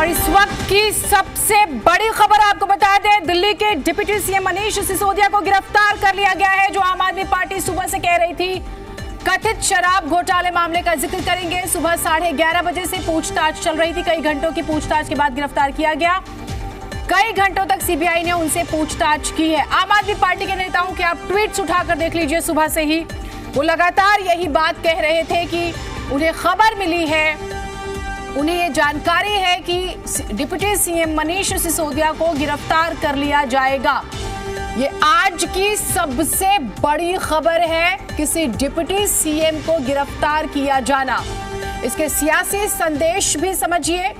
और इस वक्त की सबसे बड़ी खबर आपको बता दें, दिल्ली के डिप्टी सीएम मनीष सिसोदिया को गिरफ्तार कर लिया गया है। जो आम आदमी पार्टी सुबह से कह रही थी कथित शराब घोटाले मामले का जिक्र करेंगे। सुबह 11:30 बजे से पूछताछ चल रही थी। कई घंटों की पूछताछ के बाद गिरफ्तार किया गया। कई घंटों तक सीबीआई ने उनसे पूछताछ की है। आम आदमी पार्टी के नेताओं के आप ट्वीट्स उठाकर देख लीजिए। सुबह से ही वो लगातार यही बात कह रहे थे कि उन्हें खबर मिली है, उन्हें ये जानकारी है कि डिप्टी सीएम मनीष सिसोदिया को गिरफ्तार कर लिया जाएगा। ये आज की सबसे बड़ी खबर है, किसी डिप्टी सीएम को गिरफ्तार किया जाना। इसके सियासी संदेश भी समझिए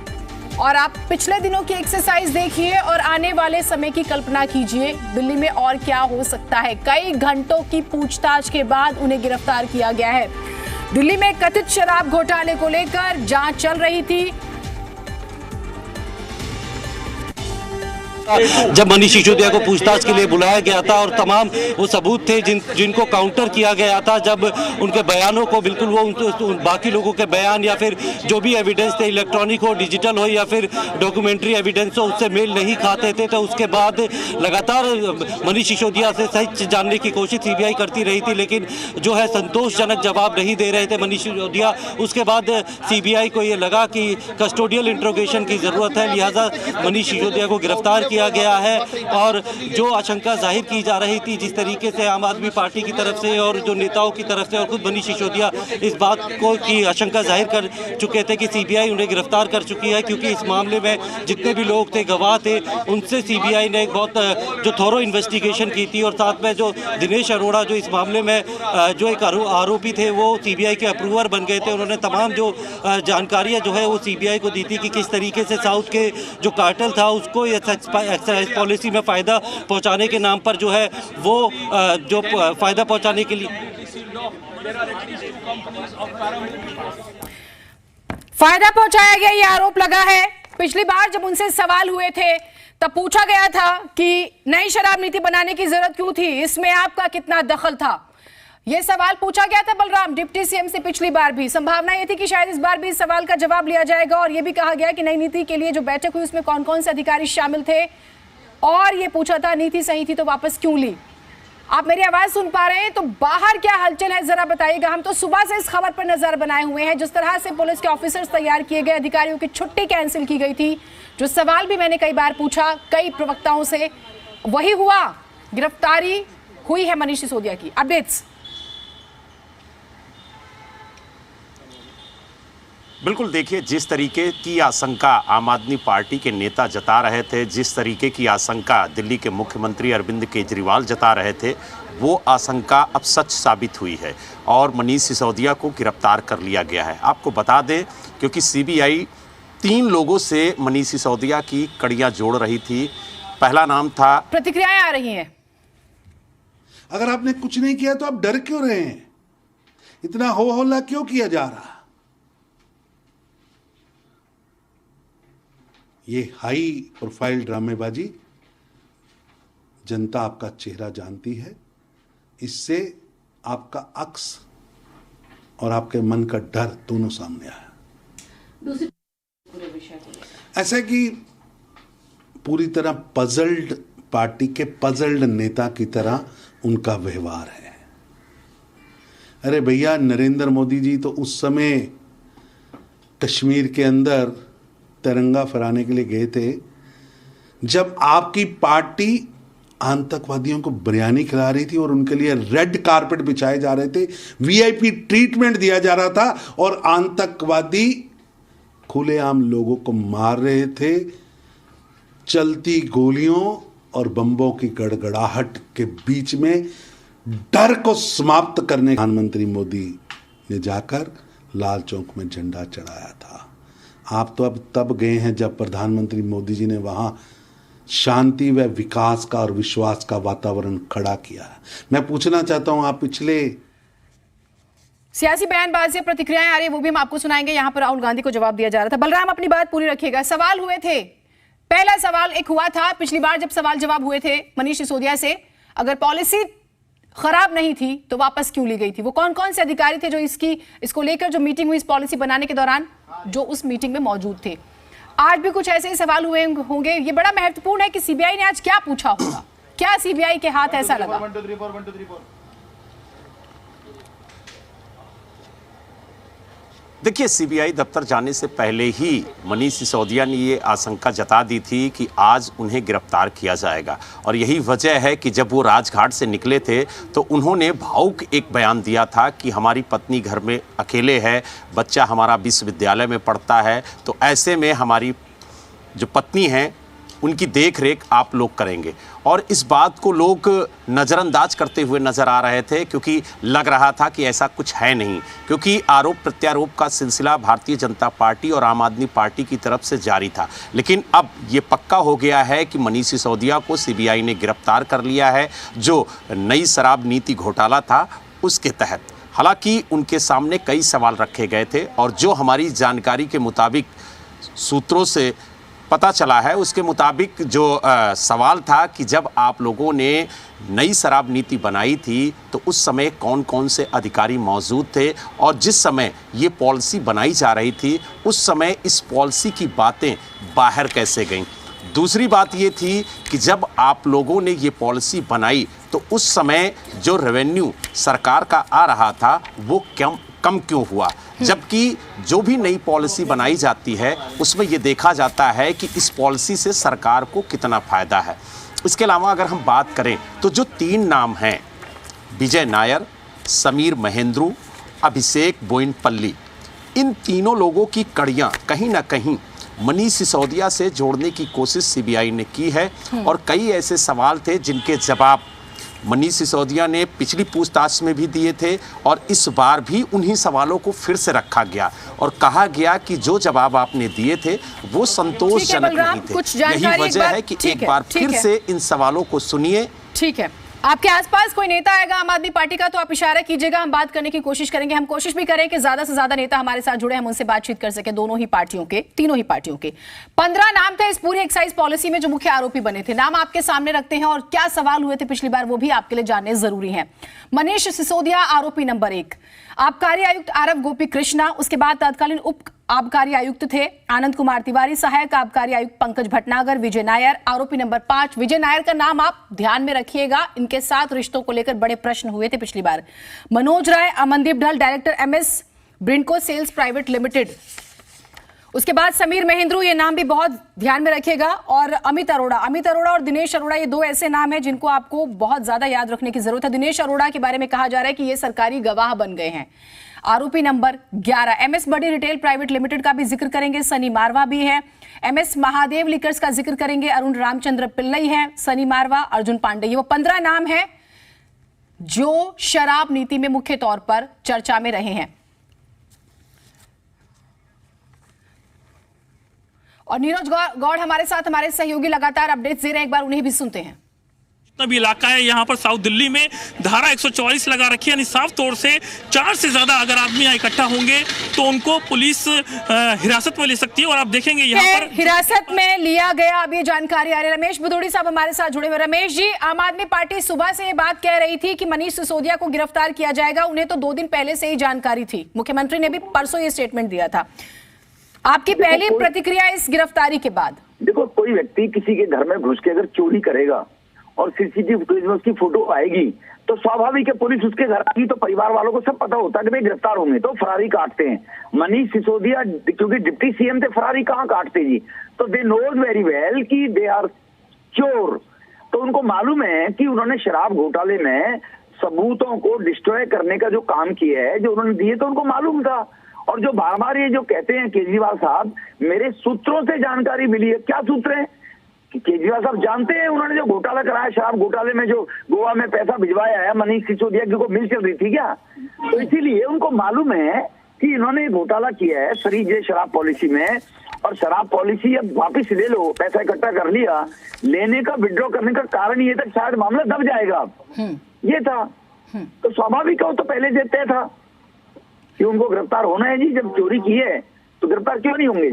और आप पिछले दिनों की एक्सरसाइज देखिए और आने वाले समय की कल्पना कीजिए दिल्ली में और क्या हो सकता है। कई घंटों की पूछताछ के बाद उन्हें गिरफ्तार किया गया है। दिल्ली में कथित शराब घोटाले को लेकर जांच चल रही थी। जब मनीष सिसोदिया को पूछताछ के लिए बुलाया गया था और तमाम वो सबूत थे जिनको काउंटर किया गया था, जब उनके बयानों को बिल्कुल वो बाकी लोगों के बयान या फिर जो भी एविडेंस थे, इलेक्ट्रॉनिक हो, डिजिटल हो या फिर डॉक्यूमेंट्री एविडेंस हो, उससे मेल नहीं खाते थे, तो उसके बाद लगातार मनीष सिसोदिया से सच जानने की कोशिश सीबीआई करती रही थी, लेकिन जो है संतोषजनक जवाब नहीं दे रहे थे मनीष सिसोदिया। उसके बाद सीबीआई को ये लगा कि कस्टोडियल इंट्रोगेशन की ज़रूरत है, लिहाजा मनीष सिसोदिया को गिरफ्तार किया गया है। और जो आशंका जाहिर की जा रही थी जिस तरीके से आम आदमी पार्टी की तरफ से और जो नेताओं की तरफ से और खुद मनीष सिसोदिया इस बात को की आशंका जाहिर कर चुके थे कि सीबीआई उन्हें गिरफ्तार कर चुकी है, क्योंकि इस मामले में जितने भी लोग थे, गवाह थे, उनसे सीबीआई ने एक बहुत जो थोरो इन्वेस्टिगेशन की थी। और साथ में जो दिनेश अरोड़ा जो इस मामले में जो एक आरोपी थे वो सीबीआई के अप्रूवर बन गए थे। उन्होंने तमाम जो जानकारियाँ जो है वो सीबीआई को दी थी कि किस तरीके से साउथ के जो कार्टेल था उसको एक्साइज पॉलिसी में फ़ायदा पहुंचाने के नाम पर जो है वो जो फ़ायदा पहुंचाने के लिए फायदा पहुंचाया गया, ये आरोप लगा है। पिछली बार जब उनसे सवाल हुए थे तब पूछा गया था कि नई शराब नीति बनाने की जरूरत क्यों थी, इसमें आपका कितना दखल था। यह सवाल पूछा गया था बलराम डिप्टी सीएम से पिछली बार भी। संभावना यह थी कि शायद इस बार भी इस सवाल का जवाब लिया जाएगा और यह भी कहा गया कि नई नीति के लिए जो बैठक हुई उसमें कौन कौन से अधिकारी शामिल थे, और ये पूछा था नीति सही थी तो वापस क्यों ली। आप मेरी आवाज सुन पा रहे हैं तो बाहर क्या हलचल है जरा बताइएगा। हम तो सुबह से इस खबर पर नजर बनाए हुए हैं। जिस तरह से पुलिस के ऑफिसर्स तैयार किए गए, अधिकारियों की छुट्टी कैंसिल की गई थी, जो सवाल भी मैंने कई बार पूछा कई प्रवक्ताओं से, वही हुआ। गिरफ्तारी हुई है मनीष सिसोदिया की। अपडेट्स बिल्कुल, देखिए जिस तरीके की आशंका आम आदमी पार्टी के नेता जता रहे थे, जिस तरीके की आशंका दिल्ली के मुख्यमंत्री अरविंद केजरीवाल जता रहे थे, वो आशंका अब सच साबित हुई है और मनीष सिसोदिया को गिरफ्तार कर लिया गया है। आपको बता दें, क्योंकि सीबीआई 3 लोगों से मनीष सिसोदिया की कड़ियां जोड़ रही थी। पहला नाम था, प्रतिक्रियाएं आ रही हैं, अगर आपने कुछ नहीं किया तो आप डर क्यों रहे हैं, इतना हो हल्ला क्यों किया जा रहा। ये हाई प्रोफाइल ड्रामेबाजी जनता आपका चेहरा जानती है, इससे आपका अक्स और आपके मन का डर दोनों सामने आया। ऐसा कि पूरी तरह पजल्ड पार्टी के पजल्ड नेता की तरह उनका व्यवहार है। अरे भैया, नरेंद्र मोदी जी तो उस समय कश्मीर के अंदर तिरंगा फहराने के लिए गए थे जब आपकी पार्टी आतंकवादियों को बिरयानी खिला रही थी और उनके लिए रेड कारपेट बिछाए जा रहे थे, वीआईपी ट्रीटमेंट दिया जा रहा था और आतंकवादी खुलेआम लोगों को मार रहे थे। चलती गोलियों और बम्बों की गड़गड़ाहट के बीच में डर को समाप्त करने प्रधानमंत्री मोदी ने जाकर लाल चौक में झंडा चढ़ाया था। आप तो अब तब गए हैं जब प्रधानमंत्री मोदी जी ने वहां शांति व विकास का और विश्वास का वातावरण खड़ा किया है। मैं पूछना चाहता हूं, आप पिछले सियासी बयानबाजी से प्रतिक्रियाएं आ रही है, वो भी हम आपको सुनाएंगे। यहां पर राहुल गांधी को जवाब दिया जा रहा था। बलराम, अपनी बात पूरी रखिएगा। सवाल हुए थे, पहला सवाल एक हुआ था पिछली बार जब सवाल जवाब हुए थे मनीष सिसोदिया से, अगर पॉलिसी खराब नहीं थी तो वापस क्यों ली गई थी। वो कौन कौन से अधिकारी थे जो इसको लेकर जो मीटिंग हुई इस पॉलिसी बनाने के दौरान, जो उस मीटिंग में मौजूद थे। आज भी कुछ ऐसे ही सवाल हुए होंगे। ये बड़ा महत्वपूर्ण है कि सीबीआई ने आज क्या पूछा होगा, क्या सीबीआई के हाथ ऐसा लगा। देखिए, सीबीआई दफ्तर जाने से पहले ही मनीष सिसोदिया ने ये आशंका जता दी थी कि आज उन्हें गिरफ्तार किया जाएगा, और यही वजह है कि जब वो राजघाट से निकले थे तो उन्होंने भावुक एक बयान दिया था कि हमारी पत्नी घर में अकेले है, बच्चा हमारा विश्वविद्यालय में पढ़ता है, तो ऐसे में हमारी जो पत्नी है उनकी देख रेख आप लोग करेंगे। और इस बात को लोग नज़रअंदाज करते हुए नज़र आ रहे थे, क्योंकि लग रहा था कि ऐसा कुछ है नहीं, क्योंकि आरोप प्रत्यारोप का सिलसिला भारतीय जनता पार्टी और आम आदमी पार्टी की तरफ से जारी था। लेकिन अब ये पक्का हो गया है कि मनीष सिसोदिया को सीबीआई ने गिरफ्तार कर लिया है, जो नई शराब नीति घोटाला था उसके तहत। हालांकि उनके सामने कई सवाल रखे गए थे, और जो हमारी जानकारी के मुताबिक सूत्रों से पता चला है उसके मुताबिक जो सवाल था कि जब आप लोगों ने नई शराब नीति बनाई थी तो उस समय कौन कौन से अधिकारी मौजूद थे, और जिस समय ये पॉलिसी बनाई जा रही थी उस समय इस पॉलिसी की बातें बाहर कैसे गईं। दूसरी बात ये थी कि जब आप लोगों ने ये पॉलिसी बनाई तो उस समय जो रेवेन्यू सरकार का आ रहा था वो कम क्यों हुआ, जबकि जो भी नई पॉलिसी बनाई जाती है उसमें ये देखा जाता है कि इस पॉलिसी से सरकार को कितना फ़ायदा है। इसके अलावा अगर हम बात करें तो जो 3 नाम हैं, विजय नायर, समीर महेंद्रू, अभिषेक बोइनपल्ली, इन तीनों लोगों की कड़ियाँ कहीं ना कहीं मनीष सिसोदिया से जोड़ने की कोशिश सीबीआई ने की है, और कई ऐसे सवाल थे जिनके जवाब मनीष सिसोदिया ने पिछली पूछताछ में भी दिए थे, और इस बार भी उन्हीं सवालों को फिर से रखा गया और कहा गया कि जो जवाब आपने दिए थे वो संतोषजनक नहीं थे। यही वजह है कि एक बार फिर से इन सवालों को सुनिए। ठीक है, आपके आसपास कोई नेता आएगा आम आदमी पार्टी का तो आप इशारा कीजिएगा, हम बात करने की कोशिश करेंगे। हम कोशिश भी करें कि ज्यादा से ज्यादा नेता हमारे साथ जुड़े, हम उनसे बातचीत कर सके, दोनों ही पार्टियों के, तीनों ही पार्टियों के। 15 नाम थे इस पूरी एक्साइज पॉलिसी में जो मुख्य आरोपी बने थे। नाम आपके सामने रखते हैं, और क्या सवाल हुए थे पिछली बार वो भी आपके लिए जानने जरूरी है। मनीष सिसोदिया आरोपी नंबर 1, आबकारी आयुक्त आरव गोपी कृष्णा, उसके बाद तत्कालीन उप आबकारी आयुक्त थे आनंद कुमार तिवारी, सहायक आबकारी आयुक्त पंकज भटनागर, विजय नायर आरोपी नंबर 5। विजय नायर का नाम आप ध्यान में रखिएगा, इनके साथ रिश्तों को लेकर बड़े प्रश्न हुए थे पिछली बार। Manoj Rai, Amandeep Dhal, director MS Brinco sales private limited. उसके बाद समीर महेंद्रू, ये नाम भी बहुत ध्यान में रखिएगा, और अमित अरोड़ा और दिनेश अरोड़ा, ये 2 ऐसे नाम हैं जिनको आपको बहुत ज्यादा याद रखने की जरूरत है। दिनेश अरोड़ा के बारे में कहा जा रहा है कि ये सरकारी गवाह बन गए हैं। आरोपी नंबर 11, एमएस बडी रिटेल प्राइवेट लिमिटेड का भी जिक्र करेंगे, सनी मारवा भी है। एमएस महादेव लिकर्स का जिक्र करेंगे, अरुण रामचंद्र पिल्लई है, सनी मारवा, अर्जुन पांडे। ये वो 15 नाम हैं जो शराब नीति में मुख्य तौर पर चर्चा में रहे हैं। और नीरज गौड़ हमारे साथ, हमारे सहयोगी लगातार अपडेट्स दे रहे हैं, एक बार उन्हें भी सुनते हैं। जितना भी इलाका है यहाँ पर साउथ दिल्ली में धारा 144 लगा रखी है, यानी साफ तौर से 4 से ज्यादा अगर आदमी यहाँ इकट्ठा होंगे तो उनको पुलिस हिरासत में ले सकती है। और आप देखेंगे यहाँ पर हिरासत में लिया गया, अब ये जानकारी आ रही है। रमेश भदौड़ी साहब हमारे साथ जुड़े हुए। रमेश जी, आम आदमी पार्टी सुबह से ये बात कह रही थी कि मनीष सिसोदिया को गिरफ्तार किया जाएगा, उन्हें तो 2 दिन पहले से ही जानकारी थी, मुख्यमंत्री ने भी परसों ये स्टेटमेंट दिया था। आपकी पहली प्रतिक्रिया इस गिरफ्तारी के बाद? देखो, कोई व्यक्ति किसी के घर में घुस के अगर चोरी करेगा और सीसीटीवी फुटेज में उसकी फोटो आएगी तो स्वाभाविक है पुलिस उसके घर आएगी, तो परिवार वालों को सब पता होता है कि भाई गिरफ्तार होंगे तो फरारी काटते हैं। मनीष सिसोदिया क्योंकि डिप्टी सीएम थे, फरारी कहाँ काटते जी, तो दे नोज वेरी वेल कि दे आर चोर। तो उनको मालूम है कि उन्होंने शराब घोटाले में सबूतों को डिस्ट्रॉय करने का जो काम किया है, जो उन्होंने दिए, तो उनको मालूम था। और जो बार बार ये जो कहते हैं केजरीवाल साहब, मेरे सूत्रों से जानकारी मिली है, क्या सूत्र है कि केजरीवाल साहब जानते हैं उन्होंने जो घोटाला कराया, शराब घोटाले में जो गोवा में पैसा भिजवाया है मनीष सिसोदिया की, को मिल चल रही थी क्या, तो इसीलिए उनको मालूम है कि इन्होंने घोटाला किया है फरीज शराब पॉलिसी में। और शराब पॉलिसी अब वापिस ले लो, पैसा इकट्ठा कर लिया, लेने का विड्रॉ करने का कारण ये था शायद मामला दब जाएगा, ये था। तो स्वाभाविक है, तो पहले से तय था कि उनको गिरफ्तार होना है जी, जब चोरी की है तो गिरफ्तार क्यों नहीं होंगे जी।